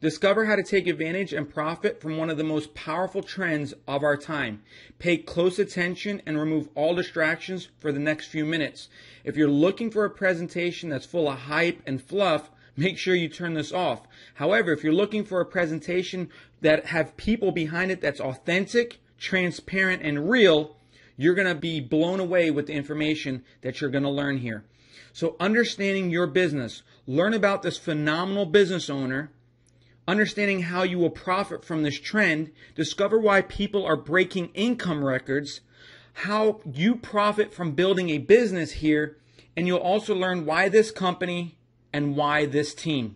Discover how to take advantage and profit from one of the most powerful trends of our time. Pay close attention and remove all distractions for the next few minutes. If you're looking for a presentation that's full of hype and fluff, make sure you turn this off. However, if you're looking for a presentation that have people behind it that's authentic, transparent, and real, you're going to be blown away with the information that you're going to learn here. So understanding your business, learn about this phenomenal business owner, understanding how you will profit from this trend, discover why people are breaking income records, how you profit from building a business here, and you'll also learn why this company and why this team.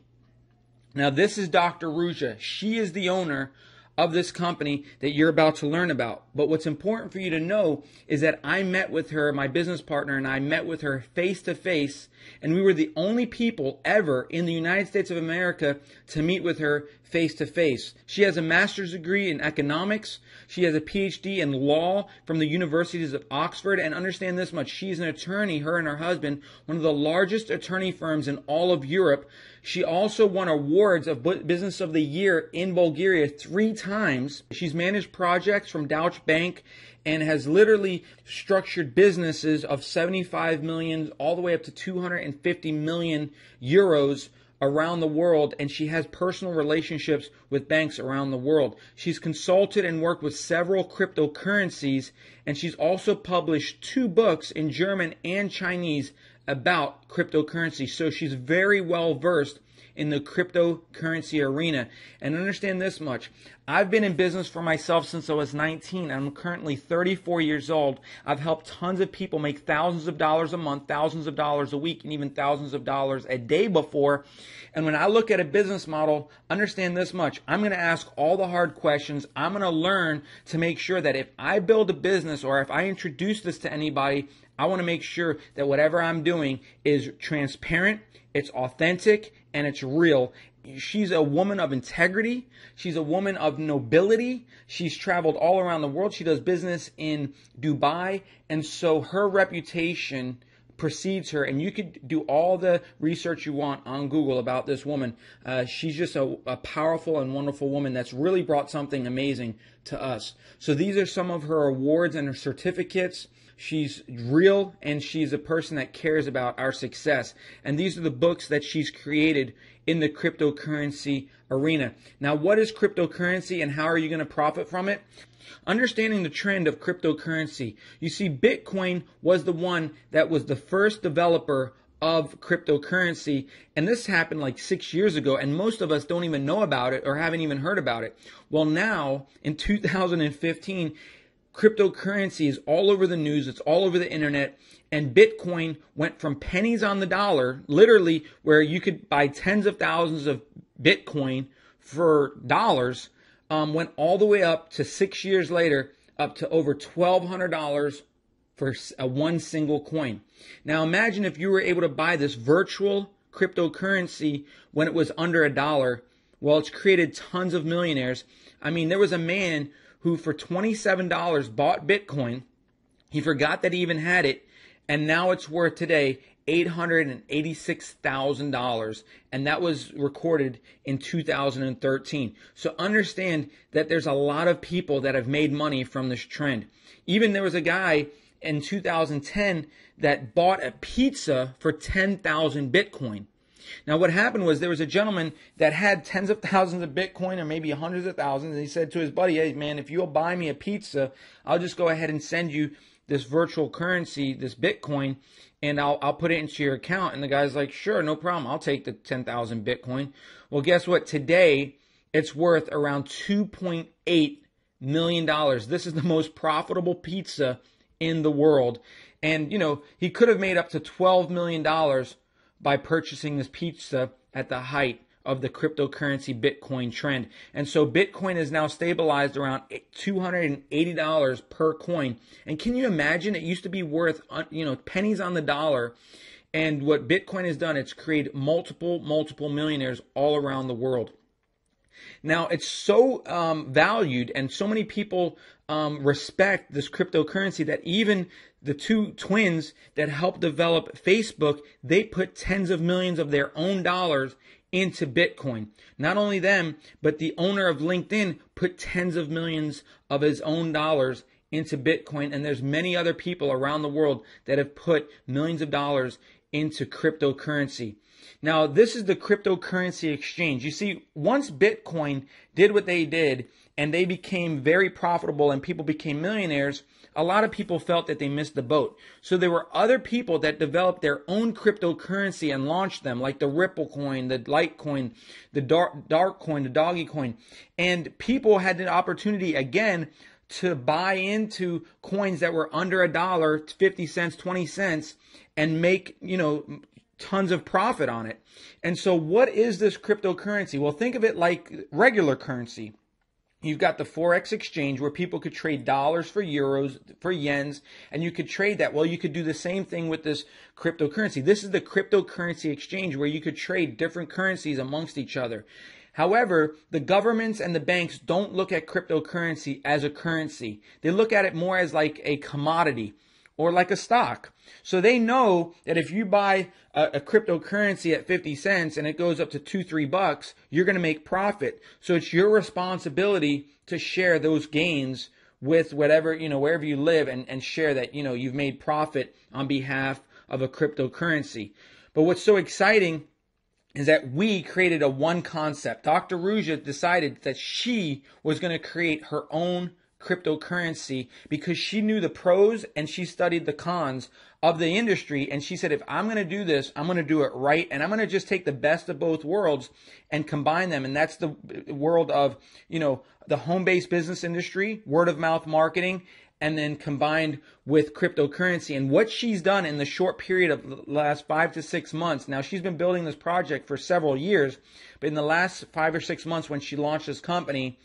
Now, this is Dr. Ruja. She is the owner of this company that you're about to learn about. But what's important for you to know is that I met with her, my business partner, and I met with her face to face, and we were the only people ever in the United States of America to meet with her face to face. She has a master's degree in economics. She has a PhD in law from the universities of Oxford. And understand this much, she's an attorney, her and her husband, one of the largest attorney firms in all of Europe. She also won awards of Business of the Year in Bulgaria 3 times. She's managed projects from Deutsche Bank and has literally structured businesses of 75 million all the way up to 250 million euros around the world, and she has personal relationships with banks around the world. She's consulted and worked with several cryptocurrencies, and she's also published 2 books in German and Chinese about cryptocurrency. So she's very well versed in the cryptocurrency arena. And understand this much, I've been in business for myself since I was 19. I'm currently 34 years old. I've helped tons of people make thousands of dollars a month, thousands of dollars a week, and even thousands of dollars a day before. And when I look at a business model, understand this much, I'm going to ask all the hard questions. I'm going to learn to make sure that if I build a business or if I introduce this to anybody, I want to make sure that whatever I'm doing is transparent, it's authentic, and it's real. She's a woman of integrity. She's a woman of nobility. She's traveled all around the world. She does business in Dubai. And so her reputation precedes her. And you could do all the research you want on Google about this woman. She's just a powerful and wonderful woman that's really brought something amazing to us. So these are some of her awards and her certificates. She's real, and she's a person that cares about our success. And these are the books that she's created in the cryptocurrency arena. Now, what is cryptocurrency and how are you going to profit from it? Understanding the trend of cryptocurrency. You see, Bitcoin was the one that was the first developer of cryptocurrency, and this happened like 6 years ago, and most of us don't even know about it or haven't even heard about it. Well, now, in 2015, cryptocurrency is all over the news, it's all over the internet, and Bitcoin went from pennies on the dollar, literally where you could buy tens of thousands of Bitcoin for dollars, went all the way up to 6 years later, up to over $1,200 for one single coin. Now imagine if you were able to buy this virtual cryptocurrency when it was under $1. Well, it's created tons of millionaires. I mean, there was a man who for $27 bought Bitcoin. He forgot that he even had it, and now it's worth today $886,000, and that was recorded in 2013. So understand that there's a lot of people that have made money from this trend. Even there was a guy in 2010 that bought a pizza for 10,000 Bitcoin. Now, what happened was there was a gentleman that had tens of thousands of Bitcoin or maybe hundreds of thousands. And he said to his buddy, hey, man, if you'll buy me a pizza, I'll just go ahead and send you this virtual currency, this Bitcoin, and I'll put it into your account. And the guy's like, sure, no problem. I'll take the 10,000 Bitcoin. Well, guess what? Today, it's worth around $2.8 million. This is the most profitable pizza in the world. And, you know, he could have made up to $12 million by purchasing this pizza at the height of the cryptocurrency Bitcoin trend. And so Bitcoin is now stabilized around $280 per coin. And can you imagine? It used to be worth, pennies on the dollar. And what Bitcoin has done, it's created multiple millionaires all around the world. Now, it's so valued and so many people respect this cryptocurrency that even the 2 twins that helped develop Facebook, they put tens of millions of their own dollars into Bitcoin. Not only them, but the owner of LinkedIn put tens of millions of his own dollars into Bitcoin, and there's many other people around the world that have put millions of dollars into cryptocurrency. Now, this is the cryptocurrency exchange. You see, once Bitcoin did what they did and they became very profitable and people became millionaires, a lot of people felt that they missed the boat. So there were other people that developed their own cryptocurrency and launched them, like the Ripple coin, the Litecoin, the Dark coin, the Doggy coin. And people had the opportunity again to buy into coins that were under $1, 50 cents, 20 cents, and make, tons of profit on it. And so what is this cryptocurrency? Well, think of it like regular currency. You've got the Forex exchange where people could trade dollars for euros, for yens, and you could trade that. Well, you could do the same thing with this cryptocurrency. This is the cryptocurrency exchange where you could trade different currencies amongst each other. However, the governments and the banks don't look at cryptocurrency as a currency. They look at it more as like a commodity or like a stock. So they know that if you buy a cryptocurrency at 50 cents and it goes up to $2-3, you're going to make profit. So it's your responsibility to share those gains with whatever, wherever you live and share that, you've made profit on behalf of a cryptocurrency. But what's so exciting is that we created a one concept. Dr. Ruja decided that she was going to create her own cryptocurrency because she knew the pros and she studied the cons of the industry. And she said, if I'm going to do this, I'm going to do it right. And I'm going to just take the best of both worlds and combine them. And that's the world of, the home-based business industry, word of mouth marketing, and then combined with cryptocurrency. And what she's done in the short period of the last 5 to 6 months, now she's been building this project for several years, but in the last 5 or 6 months when she launched this company,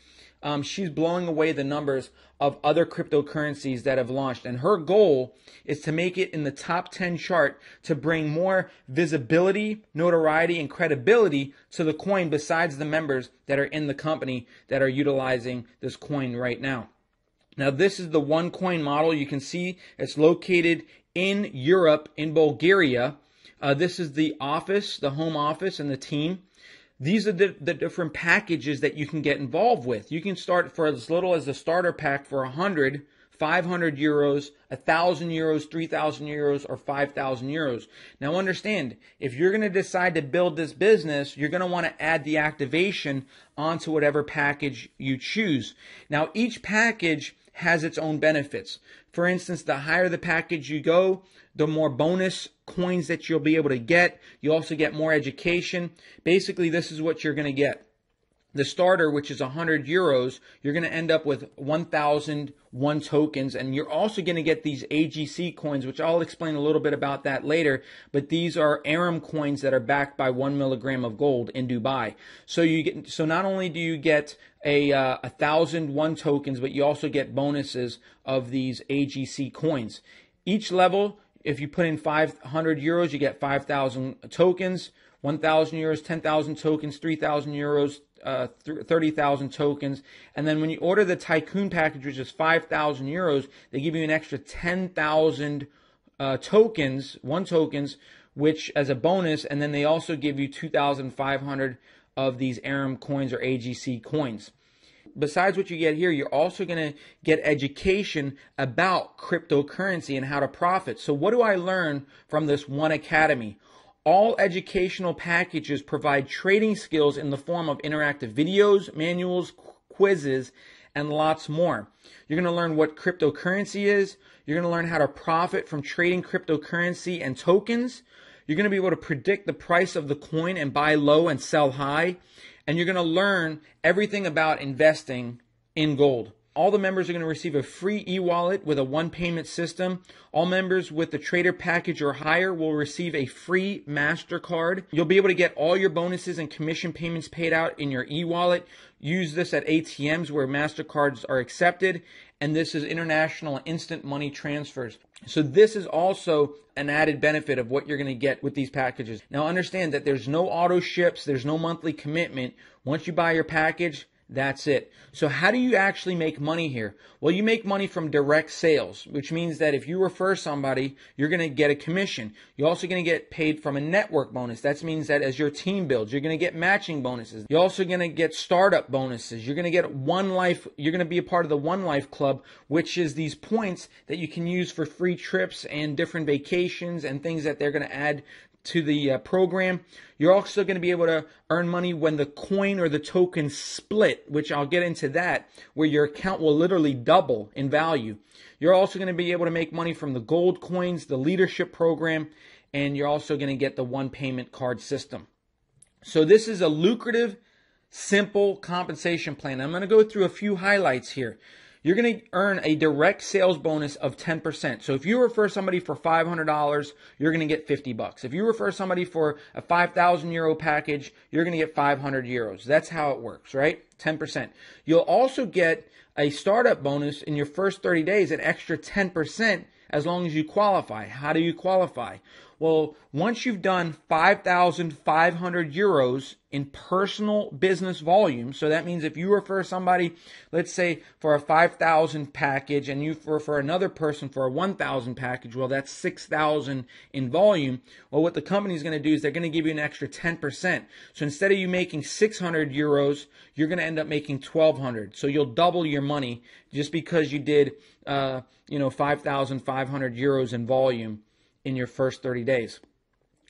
she's blowing away the numbers of other cryptocurrencies that have launched. And her goal is to make it in the top 10 chart to bring more visibility, notoriety, and credibility to the coin besides the members that are in the company that are utilizing this coin right now. Now, this is the OneCoin model. You can see it's located in Europe, in Bulgaria. This is the office, the home office, and the team. These are the different packages that you can get involved with. You can start for as little as the starter pack for 100, 500 euros, 1,000 euros, 3,000 euros, or 5,000 euros. Now understand, if you're going to decide to build this business, you're going to want to add the activation onto whatever package you choose. Now each package has its own benefits. For instance, the higher the package you go, the more bonus coins that you'll be able to get. You also get more education. Basically, this is what you're going to get. The starter, which is 100 euros, you're going to end up with 1,001 tokens, and you're also going to get these AGC coins, which I'll explain a little bit about that later, but these are Aram coins that are backed by 1 milligram of gold in Dubai. So not only do you get 1,001 tokens, but you also get bonuses of these AGC coins. Each level, if you put in 500 euros, you get 5,000 tokens, 1,000 euros, 10,000 tokens, 3,000 euros, 30,000 tokens. And then when you order the Tycoon package, which is 5,000 euros, they give you an extra 10,000 tokens, which as a bonus. And then they also give you 2,500 of these Aram coins or AGC coins. Besides what you get here, you're also going to get education about cryptocurrency and how to profit. So what do I learn from this One Academy? All educational packages provide trading skills in the form of interactive videos, manuals, quizzes, and lots more. You're going to learn what cryptocurrency is. You're going to learn how to profit from trading cryptocurrency and tokens. You're going to be able to predict the price of the coin and buy low and sell high. And you're going to learn everything about investing in gold. All the members are going to receive a free e-wallet with a one-payment system. All members with the trader package or higher will receive a free MasterCard. You'll be able to get all your bonuses and commission payments paid out in your e-wallet. Use this at ATMs where MasterCards are accepted. And this is international and instant money transfers. So this is also an added benefit of what you're going to get with these packages. Now understand that there's no auto ships, there's no monthly commitment. Once you buy your package, That's it. So how do you actually make money here? Well, you make money from direct sales, which means that if you refer somebody, you're going to get a commission. You're also going to get paid from a network bonus. That means that as your team builds, you're going to get matching bonuses. You're also going to get startup bonuses. You're going to get One Life. You're going to be a part of the One Life Club, which is these points that you can use for free trips and different vacations and things that they're going to add to the program. You're also going to be able to earn money when the coin or the token split, which I'll get into that, where your account will literally double in value. You're also going to be able to make money from the gold coins, the leadership program, and you're also going to get the one payment card system. So this is a lucrative, simple compensation plan. I'm going to go through a few highlights here. You're going to earn a direct sales bonus of 10%. So if you refer somebody for $500, you're going to get $50. If you refer somebody for a 5,000 euro package, you're going to get 500 euros. That's how it works, right? 10%. You'll also get a startup bonus in your first 30 days, an extra 10% as long as you qualify. How do you qualify? Well, once you've done 5,500 euros in personal business volume, so that means if you refer somebody, let's say for a 5,000 package, and you refer another person for a 1,000 package, well, that's 6,000 in volume. Well, what the company is going to do is they're going to give you an extra 10%. So instead of you making 600 euros, you're going to end up making 1,200. So you'll double your money just because you did, 5,500 euros in volume in your first 30 days.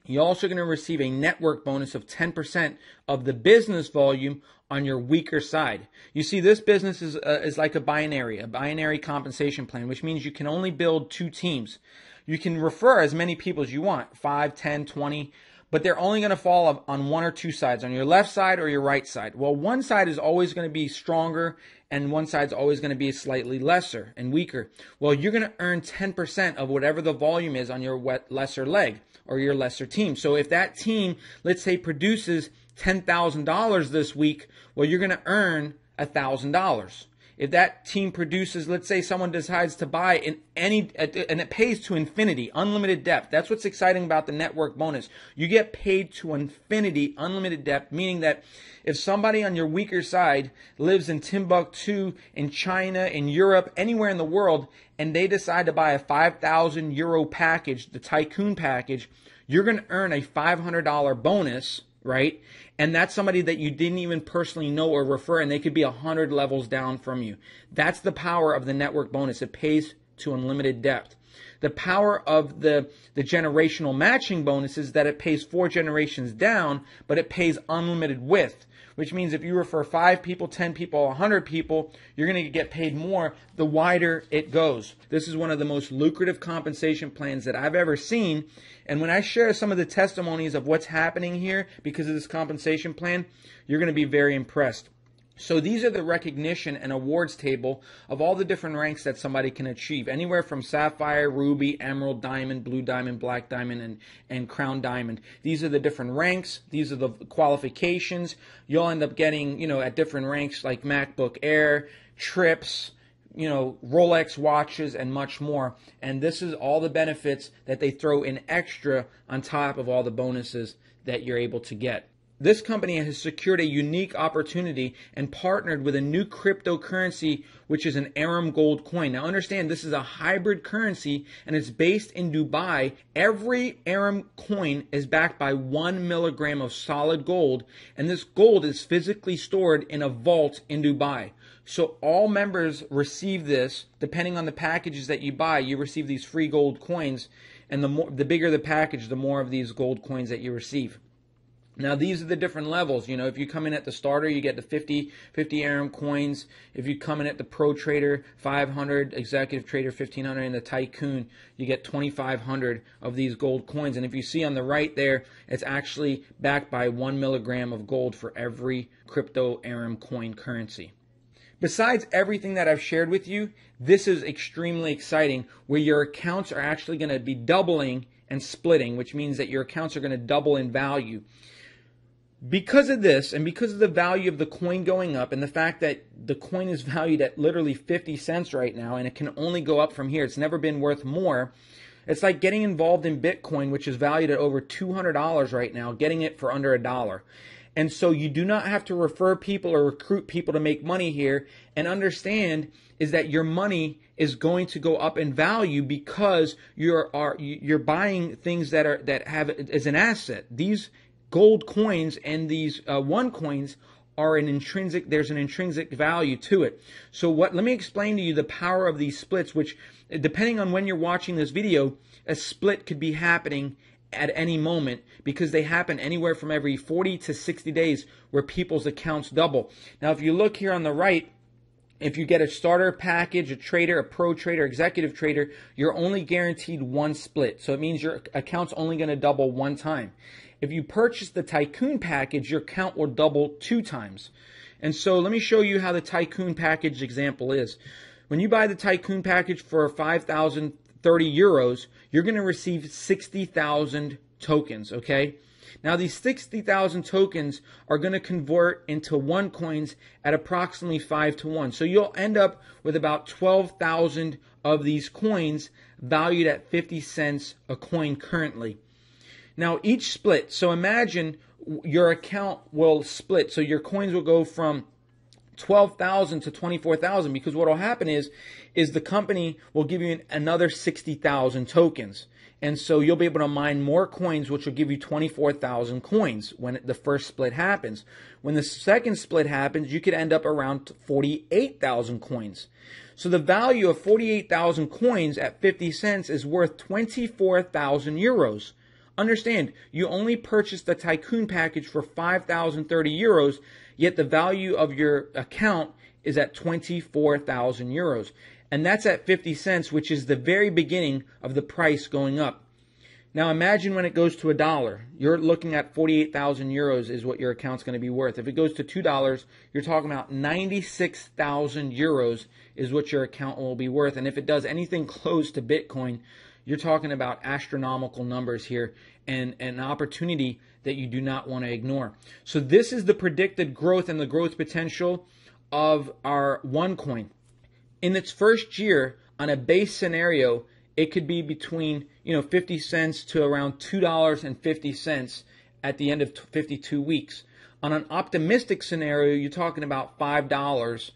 You're also going to receive a network bonus of 10% of the business volume on your weaker side. You see, this business is like a binary compensation plan, which means you can only build 2 teams. You can refer as many people as you want, 5, 10, 20, but they're only going to fall on 1 or 2 sides, on your left side or your right side. Well, one side is always going to be stronger, and one side's always going to be slightly lesser and weaker. Well, you're going to earn 10% of whatever the volume is on your lesser leg or your lesser team. So if that team, let's say, produces $10,000 this week, well, you're going to earn $1,000. If that team produces, let's say someone decides to buy and it pays to infinity, unlimited depth. That's what's exciting about the network bonus. You get paid to infinity, unlimited depth, meaning that if somebody on your weaker side lives in Timbuktu, in China, in Europe, anywhere in the world, and they decide to buy a 5,000 euro package, the Tycoon package, you're going to earn a $500 bonus, right? And that's somebody that you didn't even personally know or refer, and they could be 100 levels down from you. That's the power of the network bonus. It pays to unlimited depth. The power of the generational matching bonus is that it pays 4 generations down, but it pays unlimited width, which means if you refer 5 people, 10 people, 100 people, you're going to get paid more the wider it goes. This is one of the most lucrative compensation plans that I've ever seen. And when I share some of the testimonies of what's happening here because of this compensation plan, you're going to be very impressed. So these are the recognition and awards table of all the different ranks that somebody can achieve. Anywhere from Sapphire, Ruby, Emerald, Diamond, Blue Diamond, Black Diamond, and Crown Diamond. These are the different ranks. These are the qualifications. You'll end up getting, at different ranks like MacBook Air, trips, Rolex watches, and much more. And this is all the benefits that they throw in extra on top of all the bonuses that you're able to get. This company has secured a unique opportunity and partnered with a new cryptocurrency, which is an Aram gold coin. Now understand, this is a hybrid currency and it's based in Dubai. Every Aram coin is backed by 1 milligram of solid gold, and this gold is physically stored in a vault in Dubai. So all members receive this. Depending on the packages that you buy, you receive these free gold coins, and the bigger the package, the more of these gold coins that you receive. Now, these are the different levels. If you come in at the starter, you get the 50 Aram coins. If you come in at the Pro Trader, 500, Executive Trader, 1,500, and the Tycoon, you get 2,500 of these gold coins. And if you see on the right there, it's actually backed by 1 milligram of gold for every crypto Aram coin currency. Besides everything that I've shared with you, this is extremely exciting, where your accounts are actually going to be doubling and splitting, which means that your accounts are going to double in value. Because of this, and because of the value of the coin going up, and the fact that the coin is valued at literally 50 cents right now, and it can only go up from here, it's never been worth more. It's like getting involved in Bitcoin, which is valued at over $200 right now, getting it for under $1. And so you do not have to refer people or recruit people to make money here. And understand is that your money is going to go up in value because you're buying things that have as an asset. These gold coins and these one coins are there's an intrinsic value to it. So let me explain to you the power of these splits, which depending on when you're watching this video, a split could be happening at any moment because they happen anywhere from every 40 to 60 days where people's accounts double. Now, if you look here on the right, if you get a starter package, a trader, a pro trader, executive trader, you're only guaranteed one split. So it means your account's only going to double one time. If you purchase the Tycoon package, your account will double 2 times. And so let me show you how the Tycoon package example is. When you buy the Tycoon package for 5,030 euros, you're going to receive 60,000 tokens, okay? Now these 60,000 tokens are going to convert into one coins at approximately 5 to 1. So you'll end up with about 12,000 of these coins valued at 50 cents a coin currently. Now each split, so imagine your account will split. So your coins will go from 12,000 to 24,000 because what will happen is the company will give you another 60,000 tokens. And so you'll be able to mine more coins, which will give you 24,000 coins when the first split happens. When the second split happens, you could end up around 48,000 coins. So the value of 48,000 coins at 50 cents is worth 24,000 euros. Understand, you only purchased the Tycoon package for 5,030 euros, yet the value of your account is at 24,000 euros. And that's at 50 cents, which is the very beginning of the price going up. Now imagine when it goes to $1. You're looking at 48,000 euros is what your account's going to be worth. If it goes to $2, you're talking about 96,000 euros is what your account will be worth. And if it does anything close to Bitcoin, you're talking about astronomical numbers here and an opportunity that you do not want to ignore. So this is the predicted growth and the growth potential of our OneCoin. In its first year, on a base scenario, it could be between 50 cents to around $2.50 at the end of 52 weeks. On an optimistic scenario, you're talking about $5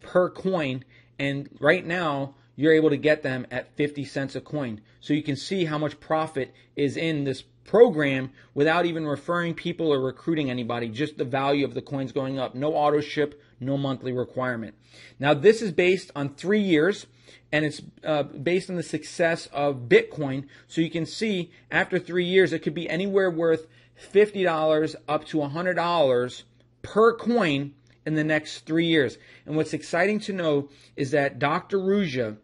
per coin, and right now you're able to get them at 50 cents a coin. So you can see how much profit is in this program without even referring people or recruiting anybody, just the value of the coins going up. No auto ship, no monthly requirement. Now this is based on 3 years, and it's based on the success of Bitcoin. So you can see after 3 years, it could be anywhere worth $50 up to $100 per coin in the next 3 years. And what's exciting to know is that Dr. Ruja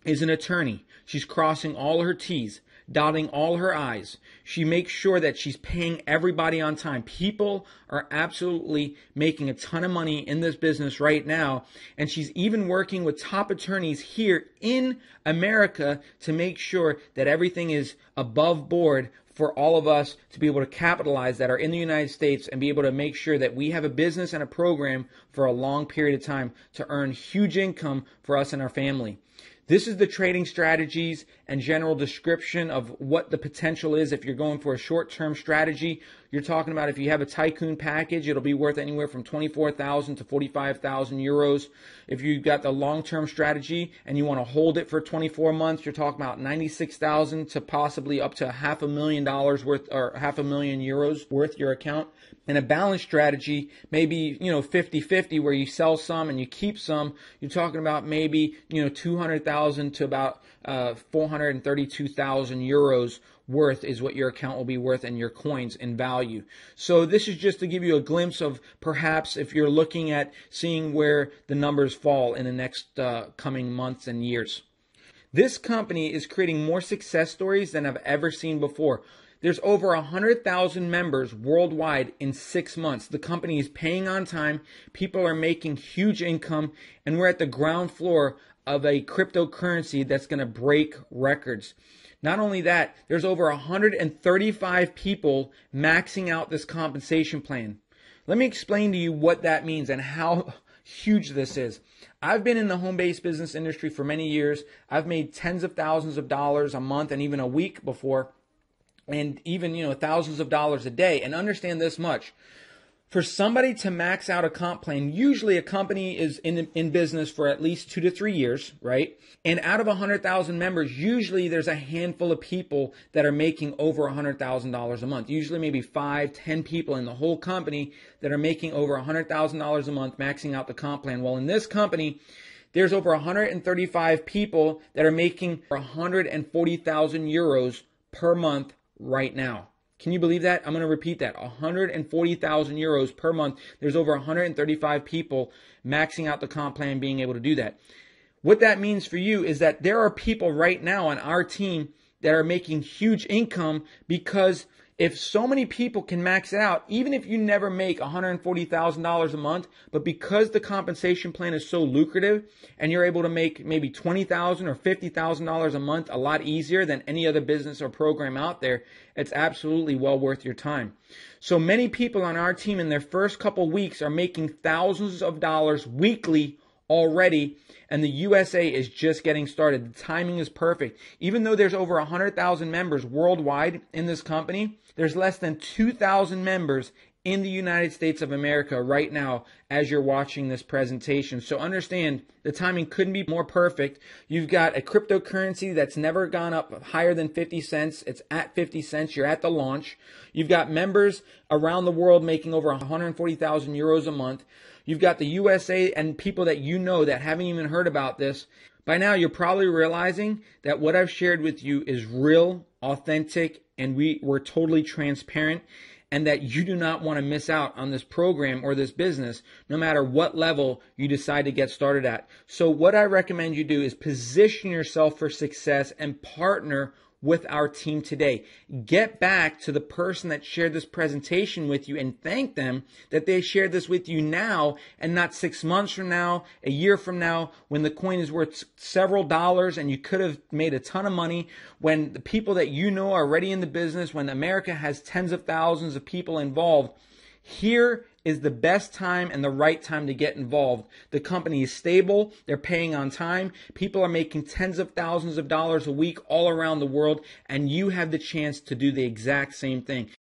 is an attorney. She's crossing all her T's, dotting all her I's. She makes sure that she's paying everybody on time. People are absolutely making a ton of money in this business right now, and she's even working with top attorneys here in America to make sure that everything is above board for all of us to be able to capitalize that are in the United States and be able to make sure that we have a business and a program for a long period of time to earn huge income for us and our family. This is the trading strategies and general description of what the potential is if you're going for a short-term strategy. You're talking about if you have a Tycoon package, it'll be worth anywhere from 24,000 to 45,000 euros. If you've got the long-term strategy and you want to hold it for 24 months, you're talking about 96,000 to possibly up to $500,000 worth, or 500,000 euros worth your account. And a balanced strategy, maybe 50-50, where you sell some and you keep some. You're talking about maybe 200,000 to about 432,000 euros worth is what your account will be worth and your coins in value. So this is just to give you a glimpse of perhaps if you're looking at seeing where the numbers fall in the next coming months and years. This company is creating more success stories than I've ever seen before. There's over 100,000 members worldwide in 6 months. The company is paying on time. People are making huge income, and we're at the ground floor of a cryptocurrency that's going to break records. Not only that, there's over 135 people maxing out this compensation plan. Let me explain to you what that means and how huge this is. I've been in the home-based business industry for many years. I've made tens of thousands of dollars a month and even a week before, and even thousands of dollars a day. And understand this much: For somebody to max out a comp plan, usually a company is in business for at least 2 to 3 years, right? And out of 100,000 members, usually there's a handful of people that are making over $100,000 a month. Usually maybe 5, 10 people in the whole company that are making over $100,000 a month, maxing out the comp plan. Well, in this company, there's over 135 people that are making 140,000 euros per month right now. Can you believe that? I'm going to repeat that. 140,000 euros per month. There's over 135 people maxing out the comp plan, being able to do that. What that means for you is that there are people right now on our team that are making huge income, because if so many people can max it out, even if you never make $140,000 a month, but because the compensation plan is so lucrative and you're able to make maybe $20,000 or $50,000 a month a lot easier than any other business or program out there, it's absolutely well worth your time. So many people on our team in their first couple weeks are making thousands of dollars weekly already, and the USA is just getting started. The timing is perfect. Even though there's over 100,000 members worldwide in this company, there's less than 2,000 members in the United States of America right now as you're watching this presentation. So understand, the timing couldn't be more perfect. You've got a cryptocurrency that's never gone up higher than 50 cents. It's at 50 cents. You're at the launch. You've got members around the world making over 140,000 euros a month. You've got the USA and people that you know that haven't even heard about this. By now, you're probably realizing that what I've shared with you is real, authentic, and we're totally transparent, and that you do not want to miss out on this program or this business, no matter what level you decide to get started at. So what I recommend you do is position yourself for success and partner with our team today. Get back to the person that shared this presentation with you and thank them that they shared this with you now and not 6 months from now, a year from now, when the coin is worth several dollars and you could have made a ton of money, when the people that you know are already in the business, when America has tens of thousands of people involved. Here is the best time and the right time to get involved. The company is stable. They're paying on time. People are making tens of thousands of dollars a week all around the world, and you have the chance to do the exact same thing.